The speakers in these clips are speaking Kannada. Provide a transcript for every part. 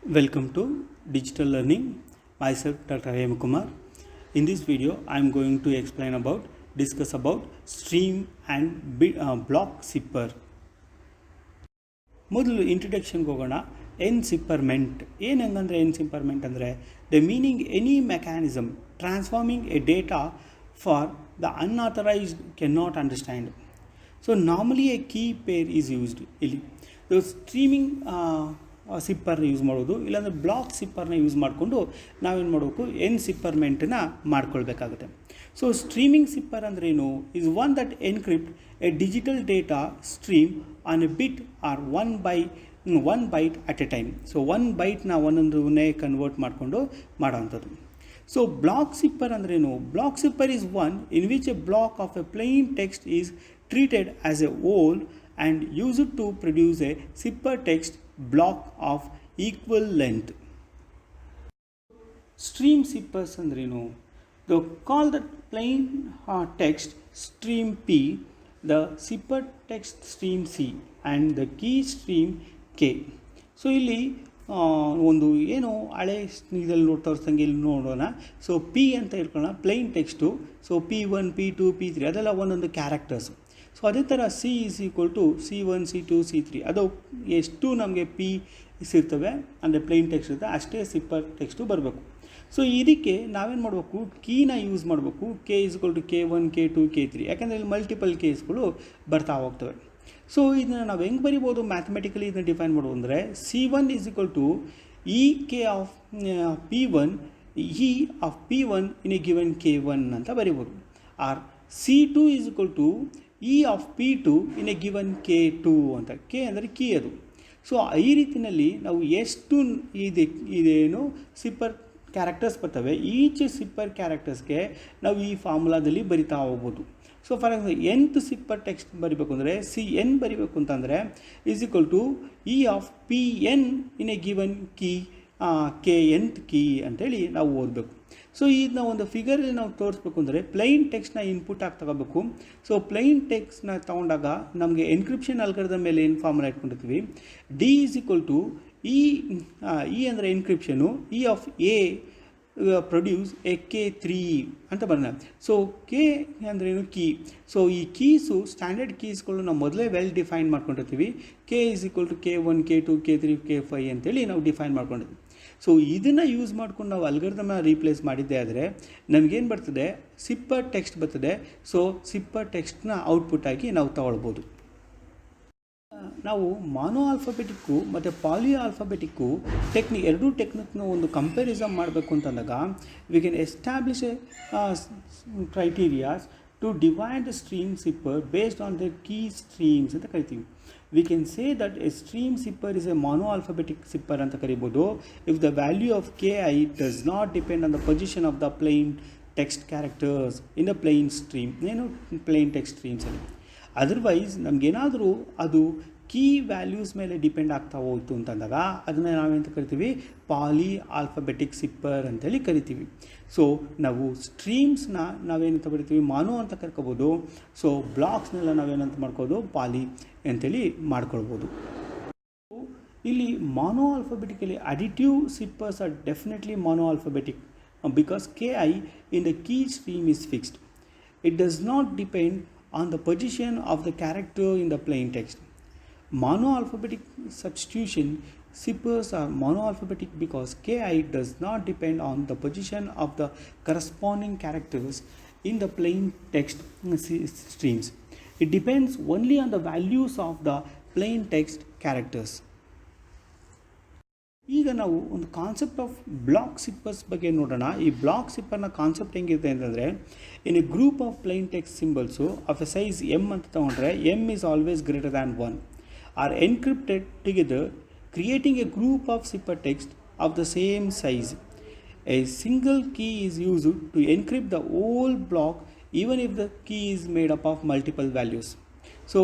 Welcome to Digital Learning. Myself Dr. Hemkumar. In this video, I am going to discuss about stream and block zipper. ಮೊದಲು ಇಂಟ್ರಡಕ್ಷನ್ಗೆ ಹೋಗೋಣ. ಎನ್ಸಿಪ್ಪರ್ಮೆಂಟ್ ಏನು ಹಂಗಂದರೆ ಎನ್ಸಿಪ್ಪರ್ಮೆಂಟ್ ಅಂದರೆ the meaning any mechanism transforming a data for the unauthorised can not understand. So normally a key pair is used. ಇಲ್ಲಿ ಸ್ಟ್ರೀಮಿಂಗ್ ಸಿಪ್ಪರ್ನ ಯೂಸ್ ಮಾಡೋದು, ಇಲ್ಲಾಂದರೆ ಬ್ಲಾಕ್ ಸಿಪ್ಪರ್ನ ಯೂಸ್ ಮಾಡಿಕೊಂಡು ನಾವೇನು ಮಾಡಬೇಕು, ಎನ್ಸಿಪ್ಪರ್ಮೆಂಟನ್ನ ಮಾಡ್ಕೊಳ್ಬೇಕಾಗುತ್ತೆ. ಸೊ ಸ್ಟ್ರೀಮಿಂಗ್ ಸಿಪ್ಪರ್ ಅಂದ್ರೇನು? Is one that encrypt a digital data stream on a bit or one byte at a time. So one ಬೈಟ್ನ ಒಂದೊಂದನ್ನೇ ಕನ್ವರ್ಟ್ ಮಾಡಿಕೊಂಡು ಮಾಡೋವಂಥದ್ದು. ಸೊ ಬ್ಲಾಕ್ ಸಿಪ್ಪರ್ ಅಂದ್ರೇನು? Block cipher is one in which a block of a plain text is treated as a whole and used to produce a zipper text block of equal length. Stream zippers ಅಂದ್ರೇನು? They call the plain text stream P, the zipper text stream C and the key stream K. So ಇಲ್ಲಿ ಒಂದು ಏನು ಹಳೆ ಇದರಲ್ಲಿ ತೋರಿಸ್ದಂಗೆ ಇಲ್ಲಿ ನೋಡೋಣ. ಸೊ ಪಿ ಅಂತ ಇಟ್ಕೊಳ್ಳೋಣ, plain text. So P1 P2 P3 ಅದೆಲ್ಲ ಒಂದೊಂದು ಕ್ಯಾರೆಕ್ಟರ್ಸು. ಸೊ ಅದೇ ಥರ C is equal to C1 C2 C3. ಅದು ಎಷ್ಟು ನಮಗೆ ಪಿ ಇರ್ತವೆ ಅಂದರೆ ಪ್ಲೈನ್ ಟೆಕ್ಸ್ಟ್ ಇರುತ್ತೆ ಅಷ್ಟೇ ಸಿಪ್ಪರ್ ಟೆಕ್ಸ್ಟು ಬರಬೇಕು. ಸೊ ಇದಕ್ಕೆ ನಾವೇನು ಮಾಡಬೇಕು, ಕೀನ ಯೂಸ್ ಮಾಡಬೇಕು. K is equal to K1 K2 K3, ಯಾಕೆಂದರೆ ಇಲ್ಲಿ ಮಲ್ಟಿಪಲ್ ಕೇಸ್ಗಳು ಬರ್ತಾ ಹೋಗ್ತವೆ. ಸೊ ಇದನ್ನು ನಾವು ಹೆಂಗೆ ಬರಿಬೋದು, ಮ್ಯಾಥಮೆಟಿಕಲಿ ಇದನ್ನು ಡಿಫೈನ್ ಮಾಡೋದು ಅಂದರೆ C1 is equal to EK of P1 E of P1 in a given K1 ಅಂತ ಬರಿಬೋದು. Or C2 is equal to E of P2 in a given K2 ಅಂತ. ಕೆ ಅಂದರೆ ಕೀ ಅದು. ಸೊ ಈ ರೀತಿಯಲ್ಲಿ ನಾವು ಎಷ್ಟು ಇದೇನು ಸಿಪ್ಪರ್ ಕ್ಯಾರೆಕ್ಟರ್ಸ್ ಬರ್ತವೆ, ಈಚ್ ಸಿಪ್ಪರ್ ಕ್ಯಾರೆಕ್ಟರ್ಸ್ಗೆ ನಾವು ಈ ಫಾರ್ಮುಲಾದಲ್ಲಿ ಬರಿತಾ ಹೋಗ್ಬೋದು. So for example nth cipher text ಬರಿಬೇಕು ಅಂದರೆ CN ಬರಿಬೇಕು ಅಂತಂದರೆ is equal to E of PN in a given key K nth key ಅಂತೇಳಿ ನಾವು ಓದಬೇಕು. ಸೊ ಇದನ್ನ ಒಂದು ಫಿಗರಲ್ಲಿ ನಾವು ತೋರಿಸ್ಬೇಕು ಅಂದರೆ ಪ್ಲೈನ್ ಟೆಕ್ಸ್ಟ್ನ ಇನ್ಪುಟ್ ಆಗಿ ತಗೋಬೇಕು. ಸೊ ಪ್ಲೈನ್ ಟೆಕ್ಸ್ಟ್ನ ತೊಗೊಂಡಾಗ ನಮಗೆ ಎನ್ಕ್ರಿಪ್ಷನ್ ಅಲ್ಗಾರಿದಮ್ ಮೇಲೆ ಏನು ಫಾರ್ಮುಲಾ ಇಟ್ಕೊಂಡಿರ್ತೀವಿ, D is equal to E ಅಂದರೆ encryption, E of a produce a K3 ಅಂತ ಬರೋಣ. ಸೊ ಕೆ ಅಂದ್ರೇನು? ಕೀ. ಸೊ ಈ ಕೀಸು ಸ್ಟ್ಯಾಂಡರ್ಡ್ ಕೀಸ್ಗಳು ನಾವು ಮೊದಲೇ ವೆಲ್ ಡಿಫೈನ್ ಮಾಡ್ಕೊಂಡಿರ್ತೀವಿ. K is equal to K1 K2 K3 K5 ಅಂತೇಳಿ ನಾವು ಡಿಫೈನ್ ಮಾಡ್ಕೊಂಡಿದ್ವಿ. ಸೊ ಇದನ್ನು ಯೂಸ್ ಮಾಡ್ಕೊಂಡು ನಾವು ಅಲ್ಗಾರಿದಮ್ನ ರೀಪ್ಲೇಸ್ ಮಾಡಿದ್ದೆ ಆದರೆ ನಮಗೇನು ಬರ್ತದೆ, ಸಿಪ್ಪರ್ ಟೆಕ್ಸ್ಟ್ ಬರ್ತದೆ. ಸೊ ಸಿಪ್ಪರ್ ಟೆಕ್ಸ್ಟ್ನ ಔಟ್ಪುಟ್ ಆಗಿ ನಾವು ತಗೊಳ್ಬೋದು. ನಾವು ಮಾನೋ ಆಲ್ಫಾಬೆಟಿಕ್ಕು ಮತ್ತು ಪಾಲಿ ಆಲ್ಫಾಬೆಟಿಕ್ಕು ಎರಡೂ ಟೆಕ್ನಿಕ್ನ ಒಂದು ಕಂಪ್ಯಾರಿಸಮ್ ಮಾಡಬೇಕು ಅಂತಂದಾಗ we can establish a criterias to divide the stream cipher based on the key streams ಅಂತ ಕರಿತೀವಿ. We can say that a stream cipher is a mono alphabetic cipher ಅಂತ ಕರಿಬೋದು if the value of KI does not depend on the position of the plain text characters in the plain stream, ಏನು ಪ್ಲೈನ್ ಟೆಕ್ಸ್ಟ್ ಸ್ಟ್ರೀಮ್ಸಲ್ಲಿ. ಅದರ್ವೈಸ್ ನಮಗೇನಾದರೂ ಅದು ಕೀ ವ್ಯಾಲ್ಯೂಸ್ ಮೇಲೆ ಡಿಪೆಂಡ್ ಆಗ್ತಾ ಹೋಯ್ತು ಅಂತಂದಾಗ ಅದನ್ನು ನಾವೇಂತ ಕರಿತೀವಿ, ಪಾಲಿ ಆಲ್ಫಾಬೆಟಿಕ್ ಸಿಪ್ಪರ್ ಅಂತೇಳಿ ಕರಿತೀವಿ. ಸೊ ನಾವು ಸ್ಟ್ರೀಮ್ಸ್ನ ನಾವೇನಂತ ಕರಿತೀವಿ, ಮಾನೋ ಅಂತ ಕರ್ಕೋಬೋದು. ಸೊ ಬ್ಲಾಕ್ಸ್ನೆಲ್ಲ ನಾವೇನಂತ ಮಾಡ್ಕೋದು, ಪಾಲಿ ಅಂತೇಳಿ ಮಾಡ್ಕೊಳ್ಬೋದು. ಇಲ್ಲಿ mono alphabetically additive ciphers are definitely mono alphabetic because KI in the key stream is fixed. It does not depend on the position of the character in the plain text. Monoalphabetic substitution zippers are monoalphabetic because KI does not depend on the position of the corresponding characters in the plain text streams. It depends only on the values of the plain text characters. ಈಗ ನಾವು ಒಂದು ಕಾನ್ಸೆಪ್ಟ್ ಆಫ್ ಬ್ಲಾಕ್ ಸಿಪ್ಪರ್ಸ್ ಬಗ್ಗೆ ನೋಡೋಣ. ಈ ಬ್ಲಾಕ್ ಸಿಪ್ಪರ್ನ ಕಾನ್ಸೆಪ್ಟ್ ಹೆಂಗಿರುತ್ತೆ ಅಂತಂದರೆ, in a group of plain text symbols of a size M ಅಂತ ತೊಗೊಂಡ್ರೆ M is always greater than 1 are encrypted together creating a group of cipher text of the same size. A single key is used to encrypt the whole block even if the key is made up of multiple values. So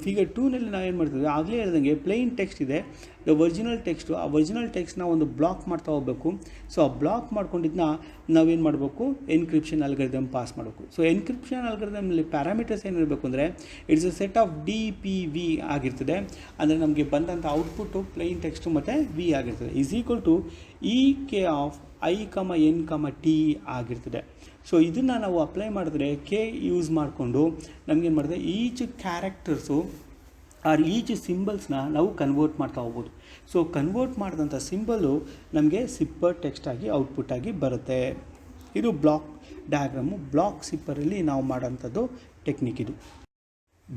figure 2ನಲ್ಲಿ ನಾವೇನು ಮಾಡ್ತೀವಿ, ಆಗಲೇ ಹೇಳ್ದಂಗೆ ಪ್ಲೈನ್ ಟೆಕ್ಸ್ಟ್ ಇದೆ, ದ ಒರಿಜಿನಲ್ ಟೆಕ್ಸ್ಟು, ಆ ಒರಿಜಿನಲ್ ಟೆಕ್ಸ್ಟ್ನ ಒಂದು ಬ್ಲಾಕ್ ಮಾಡ್ತಾ ಹೋಗಬೇಕು. ಸೊ ಆ ಬ್ಲಾಕ್ ಮಾಡ್ಕೊಂಡಿದ್ದನ್ನ ನಾವೇನು ಮಾಡಬೇಕು, ಎನ್ಕ್ರಿಪ್ಷನ್ ಅಲ್ಗಾರಿದಮ್ ಪಾಸ್ ಮಾಡಬೇಕು. ಸೊ ಎನ್ಕ್ರಿಪ್ಷನ್ ಅಲ್ಗಾರಿದಮ್ನಲ್ಲಿ ಪ್ಯಾರಾಮೀಟರ್ಸ್ ಏನಿರಬೇಕು ಅಂದರೆ it's a set of DPV ಆಗಿರ್ತದೆ. ಅಂದರೆ ನಮಗೆ ಬಂದಂಥ ಔಟ್ಪುಟ್ಟು ಪ್ಲೈನ್ ಟೆಕ್ಸ್ಟು ಮತ್ತು ವಿ ಆಗಿರ್ತದೆ. ಈಸ್ ಈಕ್ವಲ್ ಟು EK ಆಫ್ I,N,T ಆಗಿರ್ತದೆ. ಸೊ ಇದನ್ನು ನಾವು ಅಪ್ಲೈ ಮಾಡಿದ್ರೆ ಕೆ ಯೂಸ್ ಮಾಡಿಕೊಂಡು ನಮಗೇನು ಮಾಡಿದ್ರೆ ಈಚ್ ಕ್ಯಾರೆಕ್ಟರ್ಸು ಆರ್ ಈಚ್ ಸಿಂಬಲ್ಸ್ನ ನಾವು ಕನ್ವರ್ಟ್ ಮಾಡ್ತಾ ಹೋಗ್ಬೋದು. ಸೊ ಕನ್ವರ್ಟ್ ಮಾಡಿದಂಥ ಸಿಂಬಲ್ಲು ನಮಗೆ ಸಿಪ್ಪರ್ ಟೆಕ್ಸ್ಟ್ ಆಗಿ ಔಟ್ಪುಟ್ ಆಗಿ ಬರುತ್ತೆ. ಇದು ಬ್ಲಾಕ್ ಡಯಾಗ್ರಾಮು. ಬ್ಲಾಕ್ ಸಿಪ್ಪರಲ್ಲಿ ನಾವು ಮಾಡೋಂಥದ್ದು ಟೆಕ್ನಿಕ್ ಇದು.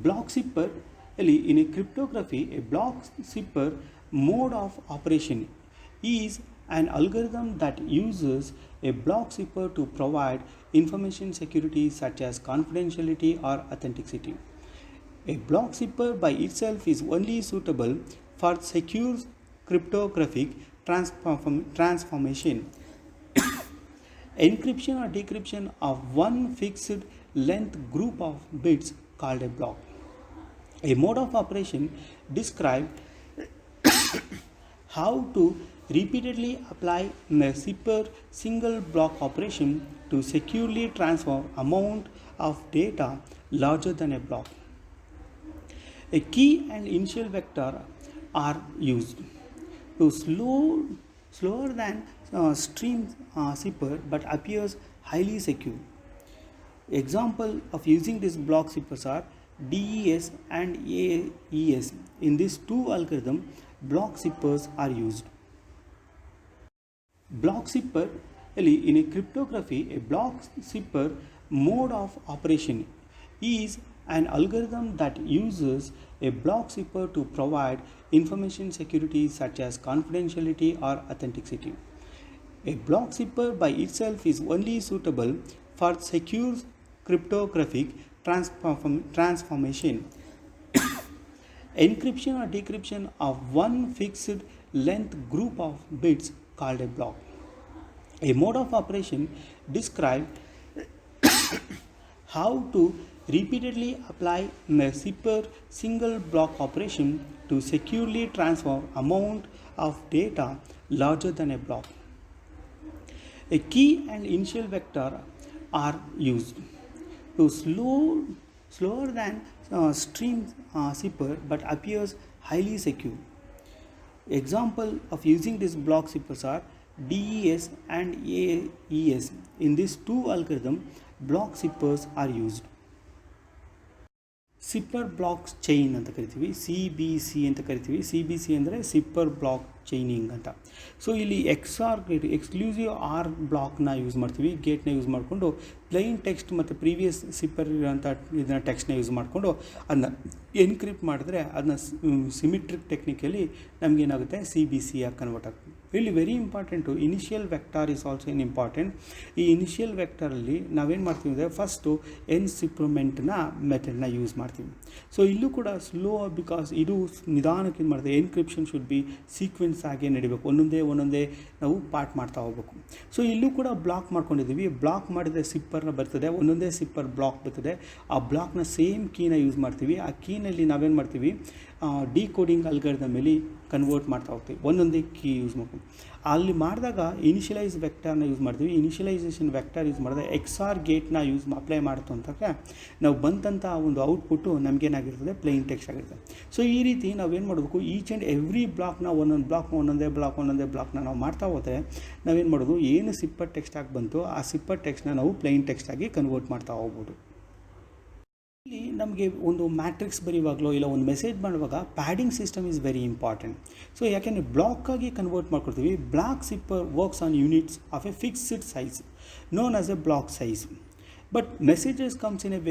ಬ್ಲಾಕ್ ಸಿಪ್ಪರ್ ಅಲ್ಲಿ in a cryptography a block cipher mode of operation is an algorithm that uses a block zipper to provide information security such as confidentiality or authenticity. A block zipper by itself is only suitable for secure cryptographic transformation, encryption or decryption of one fixed length group of bits called a block. A mode of operation describes how to repeatedly apply a zipper single block operation to securely transfer amount of data larger than a block. A key and initial vector are used to slower than stream zipper but appears highly secure. Example of using these block zippers are DES and AES. In these two algorithms, block zippers are used. Block zipper in a cryptography, a block zipper mode of operation is an algorithm that uses a block zipper to provide information security such as confidentiality or authenticity. A block zipper by itself is only suitable for secure cryptographic transformation, encryption or decryption of one fixed length group of bits called a block. A mode of operation describes how to repeatedly apply a zipper single block operation to securely transfer amount of data larger than a block. A key and initial vector are used to slower than stream zipper but appears highly secure. Example of using these block zippers are DES and AES. In these two algorithms, block zippers are used. Cipher block chain ಅಂತ ಕರಿತೀವಿ, CBC ಅಂತ ಕರಿತೀವಿ. CBC ಅಂದರೆ ಸಿಪ್ಪರ್ ಬ್ಲಾಕ್ ಚೈನಿಂಗ್ ಅಂತ. ಸೊ ಇಲ್ಲಿ XOR ಗೇಟ್, ಎಕ್ಸ್ಕ್ಲೂಸಿವ್ ಆರ್ ಬ್ಲಾಕ್ನ ಯೂಸ್ ಮಾಡ್ತೀವಿ. ಗೇಟ್ನ ಯೂಸ್ ಮಾಡಿಕೊಂಡು ಪ್ಲೈನ್ ಟೆಕ್ಸ್ಟ್ ಮತ್ತು ಪ್ರೀವಿಯಸ್ ಸಿಪ್ಪರ್ ಇರೋಂಥ ಇದನ್ನ ಟೆಕ್ಸ್ಟ್ನ ಯೂಸ್ ಮಾಡಿಕೊಂಡು ಅದನ್ನ ಎನ್ಕ್ರಿಪ್ಟ್ ಮಾಡಿದ್ರೆ ಅದನ್ನ ಸಿಮಿಟ್ರಿಕ್ ಟೆಕ್ನಿಕಲ್ಲಿ ನಮಗೇನಾಗುತ್ತೆ CBC ಆಗಿ ಕನ್ವರ್ಟ್ ಆಗುತ್ತೆ. ಇಲ್ಲಿ very important initial vector is also in important. ಈ ಇನಿಷಿಯಲ್ ವೆಕ್ಟರಲ್ಲಿ ನಾವೇನು ಮಾಡ್ತೀವಿ ಅಂದರೆ ಫಸ್ಟು ಎನ್ಸಿಪ್ರಮೆಂಟ್ನ ಮೆಥಡ್ನ ಯೂಸ್ ಮಾಡ್ತೀವಿ. ಸೊ ಇಲ್ಲೂ ಕೂಡ ಸ್ಲೋ, ಬಿಕಾಸ್ ಇದು ನಿಧಾನಕ್ಕೆ ಏನು ಮಾಡ್ತೀವಿ, ಎನ್ಕ್ರಿಪ್ಷನ್ ಶುಡ್ ಬಿ ಸೀಕ್ವೆನ್ಸ್ ಆಗಿ ನಡಿಬೇಕು, ಒಂದೊಂದೇ ನಾವು ಪಾರ್ಟ್ ಮಾಡ್ತಾ ಹೋಗಬೇಕು. ಸೊ ಇಲ್ಲೂ ಕೂಡ ಬ್ಲಾಕ್ ಮಾಡ್ಕೊಂಡಿದ್ದೀವಿ. ಬ್ಲಾಕ್ ಮಾಡಿದರೆ ಸಿಪ್ಪರ್ನ ಬರ್ತದೆ, ಒಂದೊಂದೇ ಸಿಪ್ಪರ್ ಬ್ಲಾಕ್ ಬರ್ತದೆ. ಆ ಬ್ಲಾಕ್ನ ಸೇಮ್ ಕೀನ ಯೂಸ್ ಮಾಡ್ತೀವಿ. ಆ ಕೀನಲ್ಲಿ ನಾವೇನು ಮಾಡ್ತೀವಿ, ಡಿಕೋಡಿಂಗ್ ಅಲ್ಗಾರಿದಮ್ ಮೇಲೆ ಕನ್ವರ್ಟ್ ಮಾಡ್ತಾ ಹೋಗ್ತೀವಿ, ಒಂದೊಂದೇ ಕೀ ಯೂಸ್ ಮಾಡ್ಕೊಂಡು. ಅಲ್ಲಿ ಮಾಡಿದಾಗ ಇನಿಷಿಯಲೈಸ್ ವೆಕ್ಟರ್ನ ಯೂಸ್ ಮಾಡ್ತೀವಿ. ಇನಿಷಿಯಲೈಸೇಷನ್ ವೆಕ್ಟರ್ ಯೂಸ್ ಮಾಡಿದಾಗ XOR ಗೇಟ್ನ ಯೂಸ್ ಅಪ್ಲೈ ಮಾಡ್ತು ಅಂತಂದರೆ ನಾವು ಬಂದಂಥ ಒಂದು ಔಟ್ಪುಟ್ಟು ನಮಗೇನಾಗಿರ್ತದೆ, ಪ್ಲೈನ್ ಟೆಕ್ಸ್ಟ್ ಆಗಿರ್ತದೆ. ಸೊ ಈ ರೀತಿ ನಾವೇನು ಮಾಡಬೇಕು, ಈಚ್ ಆ್ಯಂಡ್ ಎವ್ರಿ ಬ್ಲಾಕ್ನ ಒಂದೊಂದೇ ಬ್ಲಾಕ್ನ ನಾವು ಮಾಡ್ತಾ ಹೋದರೆ ನಾವೇನು ಮಾಡೋದು, ಏನು ಸಿಪ್ಪರ್ ಟೆಕ್ಸ್ಟ್ ಆಗಿ ಬಂತು ಆ ಸಿಪ್ಪರ್ ಟೆಕ್ಸ್ಟ್ನ ನಾವು ಪ್ಲೈನ್ ಟೆಕ್ಸ್ಟ್ ಆಗಿ ಕನ್ವರ್ಟ್ ಮಾಡ್ತಾ ಹೋಗ್ಬೋದು. ಇಲ್ಲಿ ನಮಗೆ ಒಂದು ಮ್ಯಾಟ್ರಿಕ್ಸ್ ಬರೆಯುವಾಗಲೋ ಇಲ್ಲ ಒಂದು ಮೆಸೇಜ್ ಮಾಡುವಾಗ padding system is very important. So ಯಾಕೆಂದರೆ ಬ್ಲಾಕಾಗಿ ಕನ್ವರ್ಟ್ ಮಾಡ್ಕೊಡ್ತೀವಿ. Block cipher works on units of a fixed size known as a block size. But messages comes in a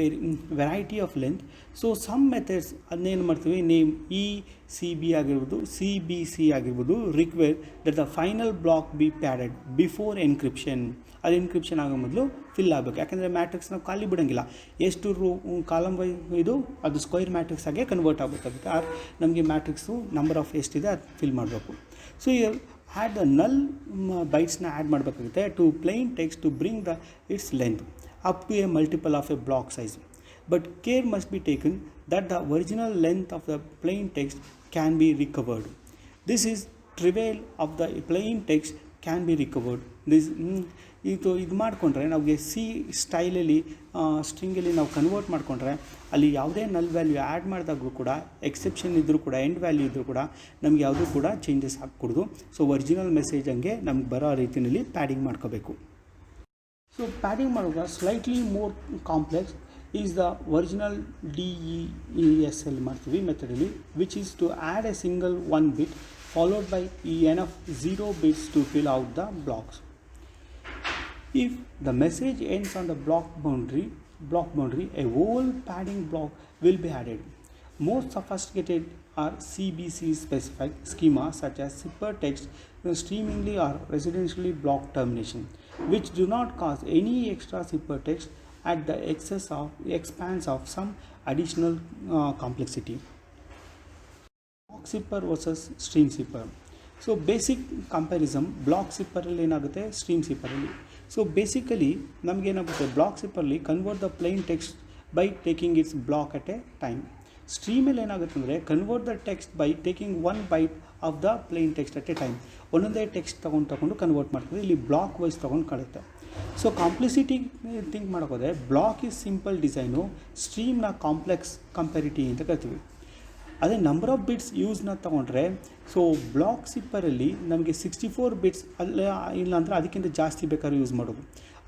variety of length. So some methods ಅದನ್ನೇನು ಮಾಡ್ತೀವಿ, ನೇಮ್ ECB ಆಗಿರ್ಬೋದು, CBC ಆಗಿರ್ಬೋದು, require that the final block be padded before encryption. ಅದು ಎನ್ಕ್ರಿಪ್ಷನ್ ಆಗೋ ಮೊದಲು ಫಿಲ್ ಆಗಬೇಕು. ಯಾಕೆಂದರೆ ಮ್ಯಾಟ್ರಿಕ್ಸ್ ನಾವು ಖಾಲಿ ಬಿಡೋಂಗಿಲ್ಲ, ಎಷ್ಟು ಕಾಲಮ್ ವೈ ಇದು ಅದು ಸ್ಕ್ವೈರ್ ಮ್ಯಾಟ್ರಿಕ್ಸ್ ಆಗಿ ಕನ್ವರ್ಟ್ ಆಗಬೇಕಾಗುತ್ತೆ. ಆರ್ ನಮಗೆ ಮ್ಯಾಟ್ರಿಕ್ಸು ನಂಬರ್ ಆಫ್ ಎಷ್ಟಿದೆ ಅದು ಫಿಲ್ ಮಾಡಬೇಕು. ಸೊ ಆ್ಯಡ್ ದ ನಲ್ ಬೈಟ್ಸ್ನ ಆ್ಯಡ್ ಮಾಡಬೇಕಾಗುತ್ತೆ to plain text to bring the its length up to a multiple of a block size. But care must be taken that the original length of the plain text can be recovered. This is trivial of the plain text can be recovered. ಇದು ಮಾಡಿಕೊಂಡ್ರೆ ನಮಗೆ ಸಿ ಸ್ಟೈಲಲ್ಲಿ ಸ್ಟ್ರಿಂಗಲ್ಲಿ ನಾವು ಕನ್ವರ್ಟ್ ಮಾಡಿಕೊಂಡ್ರೆ ಅಲ್ಲಿ ಯಾವುದೇ ನಲ್ ವ್ಯಾಲ್ಯೂ ಆ್ಯಡ್ ಮಾಡಿದಾಗಲೂ ಕೂಡ ಎಕ್ಸೆಪ್ಷನ್ ಇದ್ದರೂ ಕೂಡ ಎಂಡ್ ವ್ಯಾಲ್ಯೂ ಇದ್ದರೂ ಕೂಡ ನಮಗೆ ಯಾವುದೂ ಕೂಡ ಚೇಂಜಸ್ ಹಾಕ್ಕೊಡ್ದು. ಸೊ ಒರಿಜಿನಲ್ ಮೆಸೇಜ್ ಹಂಗೆ ನಮ್ಗೆ ಬರೋ ರೀತಿಯಲ್ಲಿ ಪ್ಯಾಡಿಂಗ್ ಮಾಡ್ಕೋಬೇಕು. ಸೊ ಪ್ಯಾಡಿಂಗ್ ಮಾಡುವಾಗ slightly more complex is the original DESL ಮಾಡ್ತೀವಿ ಮೆಥಡಲ್ಲಿ, which is to add a single one bit followed by enough 0 bits to fill out the blocks. If the message ends on the block boundary, a whole padding block will be added. More sophisticated are CBC specified schema such as zipper text, streamingly or residentially block termination, which do not cause any extra zipper text at the expense of some additional complexity. Block cipher versus stream cipher. So basic comparison block ಸಿಪ್ಪರಲ್ಲಿ ಏನಾಗುತ್ತೆ, ಸ್ಟ್ರೀಮ್ ಸಿಪ್ಪರಲ್ಲಿ. ಸೊ ಬೇಸಿಕಲಿ ನಮಗೇನಾಗುತ್ತೆ, ಬ್ಲಾಕ್ ಸಿಪ್ಪರಲ್ಲಿ convert the plain text by taking its block at a time. ಸ್ಟ್ರೀಮಲ್ಲಿ ಏನಾಗುತ್ತೆ ಅಂದರೆ convert the text by taking one byte of the plain text at a time. ಒಂದೊಂದೇ ಟೆಕ್ಸ್ಟ್ ತೊಗೊಂಡು ಕನ್ವರ್ಟ್ ಮಾಡ್ತದೆ. ಇಲ್ಲಿ ಬ್ಲಾಕ್ ವೈಸ್ ತೊಗೊಂಡು ಕಾಣುತ್ತೆ. ಸೊ ಕಾಂಪ್ಲಿಸಿಟಿ ಥಿಂಕ್ ಮಾಡೋಕೋದ್ರೆ ಬ್ಲಾಕ್ ಈಸ್ ಸಿಂಪಲ್ ಡಿಸೈನು, ಸ್ಟ್ರೀಮ್ನ ಕಾಂಪ್ಲೆಕ್ಸ್ ಕಂಪ್ಯಾರಿಟಿ ಅಂತ ಕರಿತೀವಿ. ಅದೇ ನಂಬರ್ ಆಫ್ ಬಿಟ್ಸ್ ಯೂಸ್ನ ತೊಗೊಂಡ್ರೆ, ಸೊ ಬ್ಲಾಕ್ ಸಿಪ್ಪರಲ್ಲಿ ನಮಗೆ 64 ಬಿಟ್ಸ್ ಇಲ್ಲಾಂದರೆ ಅದಕ್ಕಿಂತ ಜಾಸ್ತಿ ಬೇಕಾದ್ರೂ ಯೂಸ್ ಮಾಡೋದು.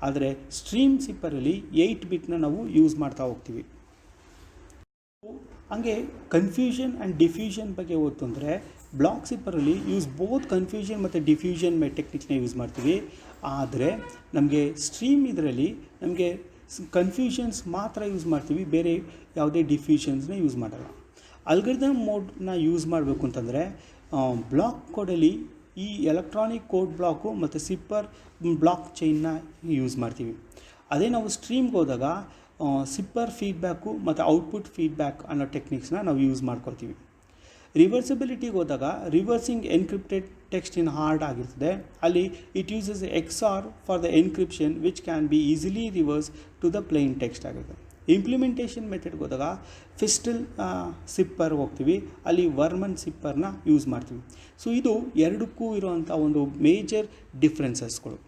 ಆದರೆ ಸ್ಟ್ರೀಮ್ ಸಿಪ್ಪರಲ್ಲಿ 8 ಬಿಟ್ನ ನಾವು ಯೂಸ್ ಮಾಡ್ತಾ ಹೋಗ್ತೀವಿ. ಹಂಗೆ ಕನ್ಫ್ಯೂಷನ್ ಆ್ಯಂಡ್ ಡಿಫ್ಯೂಷನ್ ಬಗ್ಗೆ ಓದ್ತು ಅಂದರೆ ಬ್ಲಾಕ್ ಸಿಪ್ಪರಲ್ಲಿ ಯೂಸ್ ಬೋತ್ ಕನ್ಫ್ಯೂಷನ್ ಮತ್ತು ಡಿಫ್ಯೂಷನ್ ಟೆಕ್ನಿಕ್ಸ್ನ ಯೂಸ್ ಮಾಡ್ತೀವಿ. ಆದರೆ ನಮಗೆ ಸ್ಟ್ರೀಮ್ ಇದರಲ್ಲಿ ನಮಗೆ ಕನ್ಫ್ಯೂಷನ್ಸ್ ಮಾತ್ರ ಯೂಸ್ ಮಾಡ್ತೀವಿ, ಬೇರೆ ಯಾವುದೇ ಡಿಫ್ಯೂಷನ್ಸ್ನ ಯೂಸ್ ಮಾಡಲ್ಲ. ಅಲ್ಗಾರಿದಮ್ ಮೋಡ್ನ ಯೂಸ್ ಮಾಡಬೇಕು ಅಂತಂದರೆ ಬ್ಲಾಕ್ ಕೋಡಲ್ಲಿ ಈ ಎಲೆಕ್ಟ್ರಾನಿಕ್ ಕೋಡ್ ಬ್ಲಾಕು ಮತ್ತು ಸಿಪ್ಪರ್ ಬ್ಲಾಕ್ ಚೈನ್ನ ಯೂಸ್ ಮಾಡ್ತೀವಿ. ಅದೇ ನಾವು ಸ್ಟ್ರೀಮ್ಗೆ ಹೋದಾಗ ಸಿಪ್ಪರ್ ಫೀಡ್ಬ್ಯಾಕು ಮತ್ತು ಔಟ್ಪುಟ್ ಫೀಡ್ಬ್ಯಾಕ್ ಅನ್ನೋ ಟೆಕ್ನಿಕ್ಸ್ನ ನಾವು ಯೂಸ್ ಮಾಡ್ಕೊಳ್ತೀವಿ. ರಿವರ್ಸಿಬಿಲಿಟಿಗೆ ಹೋದಾಗ reversing encrypted text in hard ಆಗಿರ್ತದೆ. ಅಲ್ಲಿ it uses XOR for the encryption which can be easily reverse to the plain text ಆಗಿರುತ್ತೆ. ಇಂಪ್ಲಿಮೆಂಟೇಷನ್ ಮೆಥಡ್ಗೆ ಹೋದಾಗ ಫಿಸ್ಟಲ್ ಸಿಪ್ಪರ್ ಹೋಗ್ತೀವಿ, ಅಲ್ಲಿ ವರ್ಮನ್ ಸಿಪ್ಪರ್ನ ಯೂಸ್ ಮಾಡ್ತೀವಿ. ಸೊ ಇದು ಎರಡಕ್ಕೂ ಇರುವಂಥ ಒಂದು ಮೇಜರ್ ಡಿಫ್ರೆನ್ಸಸ್ಗಳು.